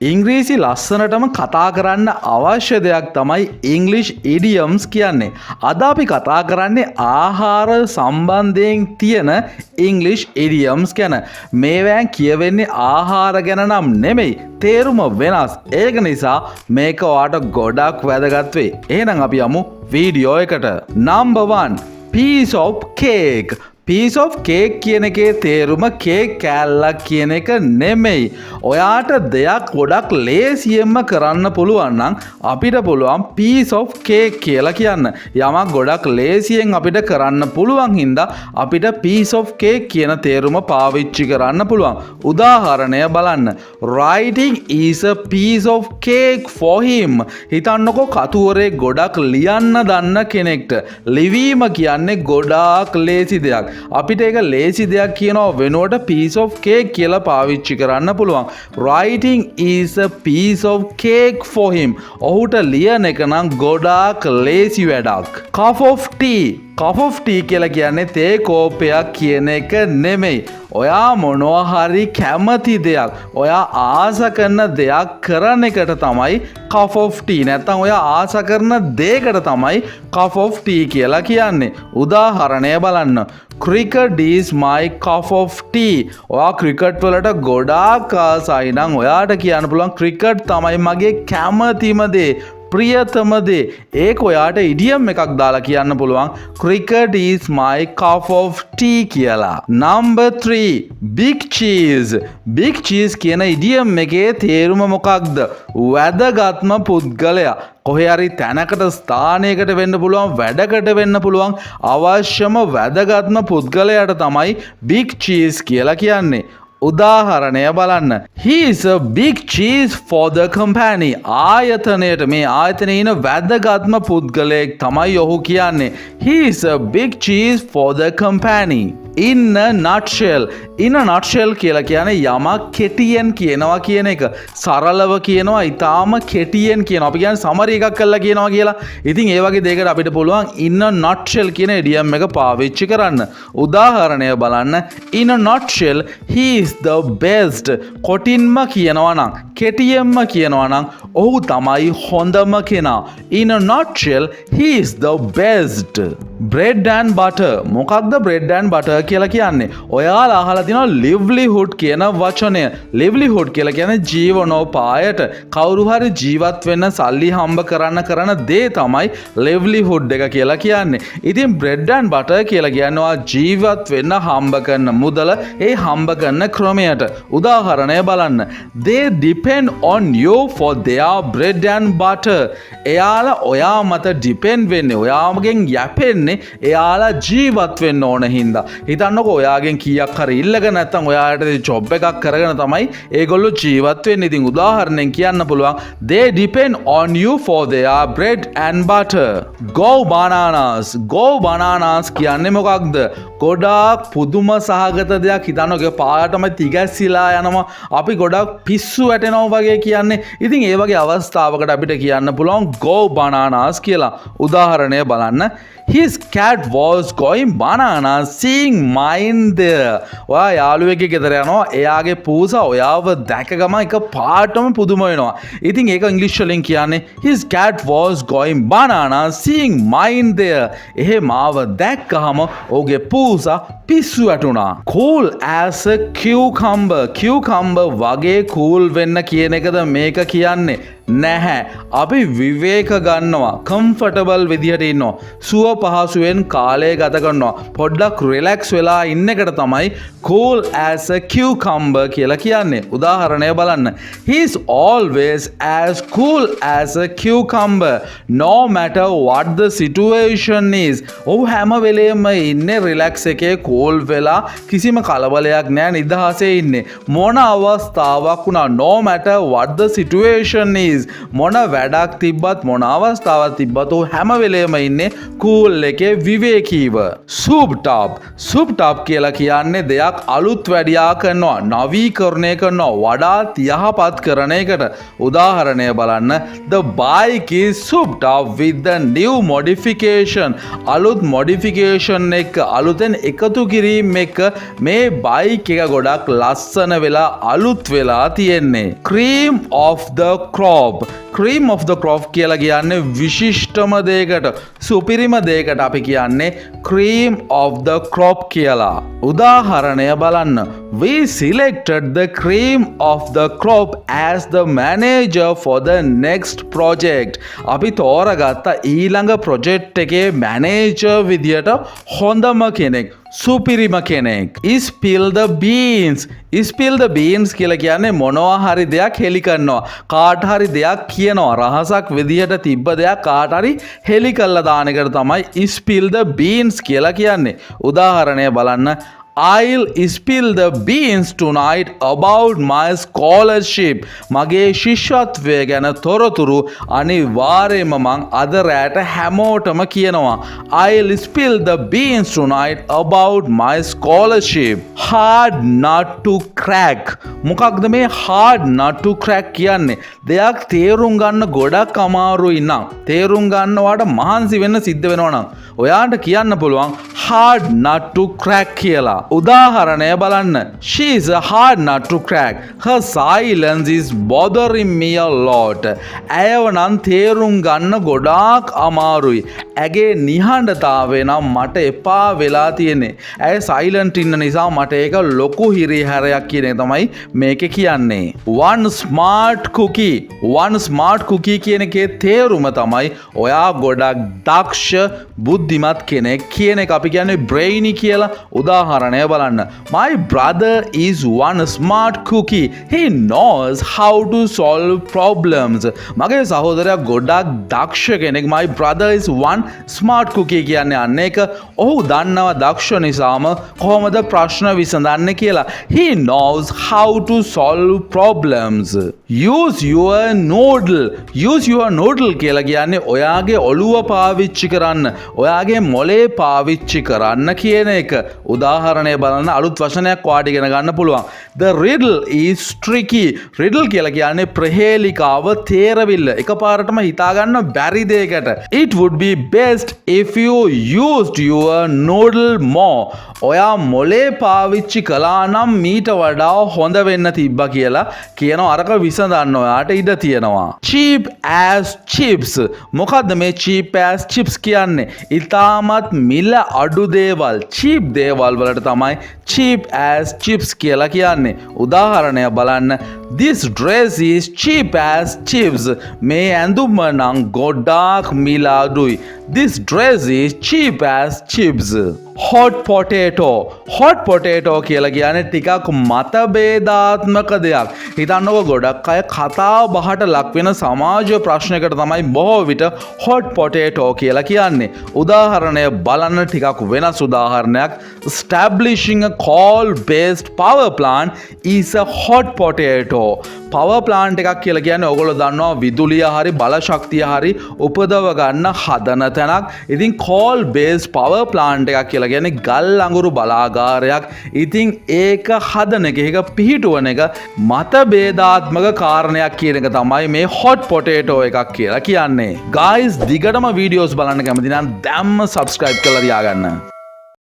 ඉංග්‍රීසි ලස්සනටම කතා කරන්න අවශ්‍ය දෙයක් තමයි English idioms කියන්නේ. අද අපි කතා කරන්නේ ආහාර සම්බන්ධයෙන් තියෙන English idioms ගැන. මේවැන් කියවෙන්නේ ආහාර ගැන නම් නෙමෙයි. තේරුම වෙනස්. ඒක නිසා මේක ඔයාට ගොඩක් වැදගත් වෙයි. එහෙනම් අපි යමු වීඩියෝ එකට. Number 1. Piece of cake. Piece of cake කියන එකේ තේරුම කේක් කෑල්ලක් කියන එක නෙමෙයි. ඔයාට දෙයක් ගොඩක් ලේසියෙන්ම කරන්න පුළුවන් නම් අපිට පුළුවන් piece of cake කියලා කියන්න. යමක් ගොඩක් ලේසියෙන් අපිට කරන්න පුළුවන් හින්දා අපිට piece of cake කියන තේරුම පාවිච්චි කරන්න පුළුවන්. උදාහරණය බලන්න. Writing is a piece of cake for him. හිතන්නකෝ කතුවරේ ගොඩක් ලියන්න දන්න කෙනෙක්ට ලිවීම කියන්නේ ගොඩාක් ලේසි දෙයක්. අපිට ඒක ලේසි දෙයක් කියනවා වෙනුවට piece of cake කියලා පාවිච්චි කරන්න පුළුවන්. Writing is a piece of cake for him. ඔහුට ලියන එක නම් ගොඩාක් ලේසි වැඩක්. Cup of tea. Cup of tea කියලා කියන්නේ තේ කෝපයක් කියන එක නෙමෙයි. ඔයා මොනවා හරි කැමති දෙයක්, ඔයා ආස කරන දෙයක් කරන එකට තමයි cup of tea. නැත්නම් ඔයා ආස කරන දෙයකට තමයි cup of tea කියලා කියන්නේ. උදාහරණය බලන්න. Cricket is my cup of tea. ඔයා ක්‍රිකට් වලට ගොඩාක් ආසයි නම් ඔයාට කියන්න පුළුවන් ක්‍රිකට් තමයි මගේ කැමතිම දේ. ප්‍රියතම දේ. ඒක ඔයාට ඉඩියම් එකක් දාලා කියන්න පුළුවන් cricket is my cup of tea කියලා. Number 3. Big cheese. Big cheese කියන ඉඩියම් එකේ තේරුම මොකක්ද? වැදගත්ම පුද්ගලයා. කොහේ හරි තැනකට ස්ථානයකට වෙන්න පුළුවන්, වැඩකට වෙන්න පුළුවන් අවශ්‍යම වැදගත්ම පුද්ගලයාට තමයි big cheese කියලා කියන්නේ. උදාහරණය බලන්න. He is a big cheese for the company. ආයතනයට මේ ආයතනයේ ඉන වැදගත්ම පුද්ගලයෙක් තමයි ඔහු කියන්නේ. He is a big cheese for the company. In a nutshell. In a nutshell කියලා කියන්නේ යමක් කෙටියෙන් කියනවා කියන එක. සරලව කියනවා, ඊටාම කෙටියෙන් කියනවා. අපි කියන්නේ සමරි එකක් කරලා කියනවා කියලා. ඉතින් ඒ වගේ දෙයකට අපිට පුළුවන් in a nutshell කියන ඉඩියම් එක පාවිච්චි කරන්න. උදාහරණය බලන්න. In a nutshell, he is the best. කොටින්ම කියනවා නම්, කෙටියෙන්ම කියනවා නම් ඔහු තමයි හොඳම කෙනා. In a nutshell, he is the best. Bread and butter. මොකක්ද bread and butter කියලා කියන්නේ? ඔයාලා අහලා තියෙනවා livelihood කියන වචනය. livelihood කියලා කියන්නේ ජීවනෝපායට. කවුරු හරි ජීවත් වෙන්න සල්ලි හම්බ කරන දේ තමයි livelihood එක කියලා කියන්නේ. ඉතින් bread and butter කියලා කියන්නේ ඔයා ජීවත් වෙන්න හම්බ කරන මුදල, ඒ හම්බ කරන ක්‍රමයට. උදාහරණය බලන්න. They depend on you for their bread and butter. එයාලා ඔයා මත depend වෙන්නේ, ඔයාගෙන් යැපෙන්නේ එයාලා ජීවත් වෙන්න ඕන හින්දා. හිතන්නකෝ ඔයාගෙන් කීයක් හරි ඉල්ලගෙන නැත්නම් ඔයාට ජොබ් එකක් කරගෙන තමයි ඒගොල්ලෝ ජීවත් වෙන්නේ. ඉතින් උදාහරණයෙන් කියන්න පුළුවන් they depend on you for their bread and butter. Go bananas. Go bananas කියන්නේ මොකක්ද? ගොඩාක් පුදුම සහගත දෙයක්. හිතන්නකෝ පාටම තිගැස්සිලා යනවා, අපි ගොඩක් පිස්සු වැටෙනවා වගේ කියන්නේ. ඉතින් ඒ වගේ අවස්ථාවකට අපිට කියන්න පුළුවන් go bananas කියලා. උදාහරණය බලන්න. His cat was going bananas seeing mine there. ඔයා යාළුවෙක්ගේ ගෙදර යනවා, එයාගේ පූසා ඔයාව දැක ගමන් එක පාටම පුදුම වෙනවා. ඉතින් ඒක ඉංග්‍රීසි වලින් කියන්නේ his cat was going bananas seeing mine there. එහෙ මාව දැක්කහම ඔහුගේ පූසා පිස්සු වැටුණා. Cool as a cucumber. Cucumber වගේ cool වෙන්න කියන එකද මේක කියන්නේ? නැහැ. අපි විවේක ගන්නවා, comfortable විදිහට ඉන්නවා, සුව පහසුවෙන් කාලය ගත කරනවා, පොඩ්ඩක් relax වෙලා ඉන්න එකට තමයි cool as a cucumber කියලා කියන්නේ. උදාහරණය බලන්න. He is always as cool as a cucumber no matter what the situation is. ඔහු හැම වෙලේම ඉන්නේ relax එකේ, cool වෙලා, කිසිම කලබලයක් නැහැ, නිදහසේ ඉන්නේ. මොන අවස්ථාවක් වුණා no matter what the situation is. always මොන වැඩක් තිබ්බත් මොන අවස්ථාවක් තිබ්බත් ਉਹ හැම වෙලේම ඉන්නේ කූල් එකේ විවේකීව. soup top කියලා කියන්නේ දෙයක් අලුත් වැඩියා කරනවා, නවීකරණය කරනවා, වඩාත් යහපත් කරන එකට. උදාහරණය බලන්න. The bike is souped up with the new modification. අලුත් modification එක අලුතෙන් එකතු කිරීම එක මේ බයික් එක ගොඩක් ලස්සන වෙලා අලුත් වෙලා තියෙන්නේ. cream of the crop කියලා කියන්නේ විශිෂ්ටම දෙයකට, සුපිරිම දෙයකට අපි කියන්නේ cream of the crop කියලා. උදාහරණය බලන්න. We selected the cream of the crop as the manager for the next project. අපි තෝරගත්ත ඊළඟ ප්‍රොජෙක්ට් එකේ මැනේජර් විදියට හොඳම කෙනෙක්, සුපිරිම කෙනෙක්. spill the beans කියලා කියන්නේ මොනවා හරි දෙයක් හෙලි කරනවා, කාට හරි දෙයක් කියනවා, රහසක් විදියට තිබ්බ දෙයක් කාට හරි හෙලි කරලා දාන එකට තමයි spill the beans කියලා කියන්නේ. උදාහරණය බලන්න. I'll spill the beans tonight about my scholarship. මගේ ශිෂ්‍යත්වය ගැන තොරතුරු අනිවාර්යයෙන්ම මං අද රැට හැමෝටම කියනවා. I'll spill the beans tonight about my scholarship. Hard nut to crack. මොකක්ද මේ hard nut to crack කියන්නේ? දෙයක් තේරුම් ගන්න ගොඩක් අමාරුයි නම්, තේරුම් ගන්නවට මහන්සි වෙන්න සිද්ධ වෙනවා නම් ඔයාට කියන්න පුළුවන් hard nut to crack කියලා. උදාහරණය බලන්න. She is a hard nut to crack. Her silence is bothering me a lot. ඇයව නම් තේරුම් ගන්න ගොඩාක් අමාරුයි. ඇගේ නිහඬතාවය නම් මට එපා වෙලා තියෙන්නේ. ඇය සයිලන්ට් ඉන්න නිසා මට ඒක ලොකු හිරිහැරයක් කියන එක තමයි මේකේ කියන්නේ. one smart cookie කියන එකේ තේරුම තමයි ඔයා ගොඩක් දක්ෂ බුද්ධිමත් කෙනෙක් කියන එක අපි කියන්නේ brainy කියලා. උදාහරණය බලන්න. My brother is one smart cookie. He knows how to solve problems. මගේ සහෝදරයා ගොඩක් දක්ෂ කෙනෙක්. My brother is one smart cookie කියන්නේ අන්න එක. ඔහු දන්නවා දක්ෂ නිසාම කොහොමද ප්‍රශ්න විසඳන්නේ කියලා. He knows how to solve problems. Use your noodle කියලා කියන්නේ ඔයාගේ ඔළුව පාවිච්චි කරන්න, ඔයාගේ මොලේ පාවිච්චි කරන්න කියන එක. උදාහරණය බලන්න. අලුත් වචනයක් වාට ඉගෙන ගන්න පුළුවන්. The riddle is tricky. riddle කියලා කියන්නේ ප්‍රහේලිකාව, තේරවිල්ල. එකපාරටම හිතාගන්න බැරි දෙයකට. It would be best if you used your noodle more. ඔයා මොලේ පාවිච්චි කළා නම් මීට වඩා හොඳ වෙන්න තිබ්බා කියලා කියනවා. අරක විසඳන්න ඔයාට ඉඩ තියෙනවා. cheap as chips. මොකද්ද මේ cheap as chips කියන්නේ? ඉතාමත් මිල අඩු දේවල්, cheap දේවල් වලට තමයි cheap as chips කියලා කියන්නේ. උදාහරණය බලන්න. This dress is cheap as chips. මේ ඇඳුම නම් ගොඩාක් මිල අඩුයි. This dress is cheap as chips. hot potato කියලා කියන්නේ ටිකක් මතභේදාත්මක දෙයක්. හිතන්නකො ගොඩක් අය කතා බහට ලක් වෙන සමාජ ප්‍රශ්නයකට තමයි බොහෝ විට hot potato කියලා කියන්නේ. උදාහරණය බලන්න ටිකක් වෙනස් උදාහරණයක්. Establishing a coal based power plant is a hot potato. power plant එකක් කියලා කියන්නේ ඔයගොල්ලෝ දන්නවා විදුලිය හරි බල ශක්තිය හරි උපදව ගන්න හදන තැනක්. ඉතින් coal based power plant එකක් කියලා කියන්නේ ගල් අඟුරු බලාගාරයක්. ඉතින් ඒක හදන එක, ඒක පිහිටුවන එක මතභේදාත්මක කාරණයක් කියන එක තමයි මේ hot potato එකක් කියලා කියන්නේ. guys, දිගටම videos බලන්න කැමති නම් දැම්ම subscribe කරලා තියාගන්න.